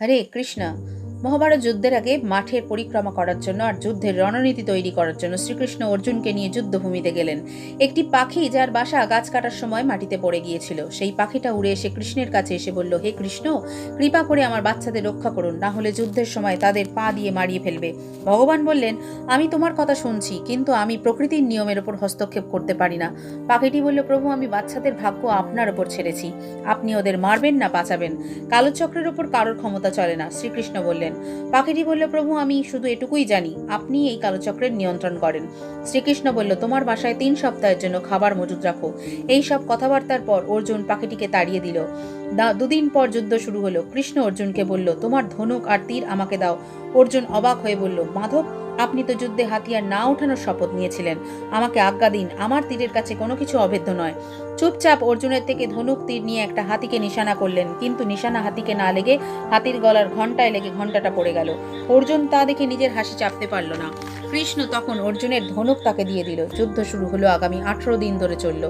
হরে কৃষ্ণ। মহাভারত যুদ্ধের আগে মাঠের পরিক্রমা করার জন্য আর যুদ্ধের রণনীতি তৈরি করার জন্য শ্রীকৃষ্ণ অর্জুনকে নিয়ে যুদ্ধভূমিতে গেলেন। একটি পাখি যার বাসা গাছ কাটার সময় মাটিতে পড়ে গিয়েছিল, সেই পাখিটা উড়ে এসে কৃষ্ণের কাছে এসে বলল, হে কৃষ্ণ, কৃপা করে আমার বাচ্চাদের রক্ষা করুন, না হলে যুদ্ধের সময় তাদের পা দিয়ে মারিয়ে ফেলবে। ভগবান বললেন, আমি তোমার কথা শুনছি, কিন্তু আমি প্রকৃতির নিয়মের ওপর হস্তক্ষেপ করতে পারি না। পাখিটি বলল, প্রভু, আমি বাচ্চাদের ভাগ্য আপনার ওপর ছেড়েছি, আপনি ওদের মারবেন না বাঁচাবেন। কালচক্রের ওপর কারোর ক্ষমতা চলে না। শ্রীকৃষ্ণ বললেন। পাখিটি বলল, প্রভু, আমি শুধু এটুকুই জানি, আপনি এই কালচক্রের নিয়ন্ত্রণ করেন। শ্রীকৃষ্ণ বলল, তোমার বাসায় 3 সপ্তাহের জন্য খাবার মজুদ রাখো। এই সব কথাবার্তার পর অর্জুন পাখিটিকে তাড়িয়ে দিল। 2 দিন পর যুদ্ধ শুরু হলো। কৃষ্ণ অর্জুনকে বলল, তোমার ধনুক আর তীর আমাকে দাও। অর্জুন অবাক হয়ে বলল, মাধব, আপনি তো যুদ্ধে হাতিয়ার না ওঠানোর শপথ নিয়েছিলেন, আমাকে আজ্ঞা দিন, আমার তীরের কাছে কোনো কিছু অভেদ্য নয়। চুপচাপ অর্জুনের থেকে ধনুক তীর নিয়ে একটা হাতিকে নিশানা করলেন, কিন্তু নিশানা হাতিকে না লেগে হাতির গলার ঘণ্টায় লেগে ঘণ্টাটা পড়ে গেল। অর্জুন তা দেখে নিজের হাসি চাপতে পারল না। কৃষ্ণ তখন অর্জুনের ধনুক তাকে দিয়ে দিল। যুদ্ধ শুরু হলো, আগামী 18 দিন ধরে চলল।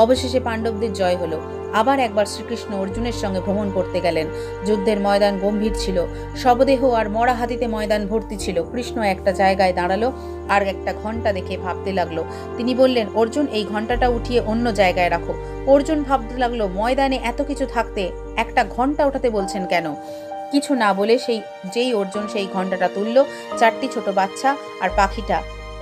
অবশেষে পাণ্ডবদের জয় হলো। আবার একবার শ্রীকৃষ্ণ অর্জুনের সঙ্গে ভ্রমণ করতে গেলেন। যুদ্ধের ময়দান গম্ভীর ছিল, শবদেহ আর মরা হাতিতে ময়দান ভর্তি ছিল। কৃষ্ণ একটা জায়গায় দাঁড়ালো আর একটা ঘণ্টা দেখে ভাবতে লাগলো। তিনি বললেন, অর্জুন, এই ঘণ্টাটা উঠিয়ে অন্য জায়গায় রাখো। অর্জুন ভাবতে লাগলো, ময়দানে এত কিছু থাকতে একটা ঘণ্টা ওঠাতে বলছেন কেন? কিছু না বলে যেই অর্জুন সেই ঘণ্টাটা তুলল, 4টি ছোট বাচ্চা আর পাখিটা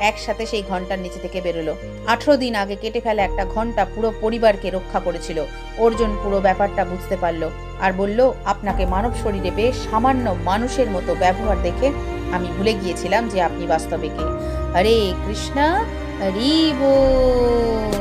একসাথে সেই ঘণ্টার নিচে থেকে বেরোলো। 18 দিন আগে কেটে ফেলা একটা ঘণ্টা পুরো পরিবারকে রক্ষা করেছিল। অর্জুন পুরো ব্যাপারটা বুঝতে পারল আর বলল, আপনাকে মানব শরীরে বেশ সামান্য মানুষের মতো ব্যবহার দেখে আমি ভুলে গিয়েছিলাম যে আপনি বাস্তবে কে। হরে কৃষ্ণ, হরি বল।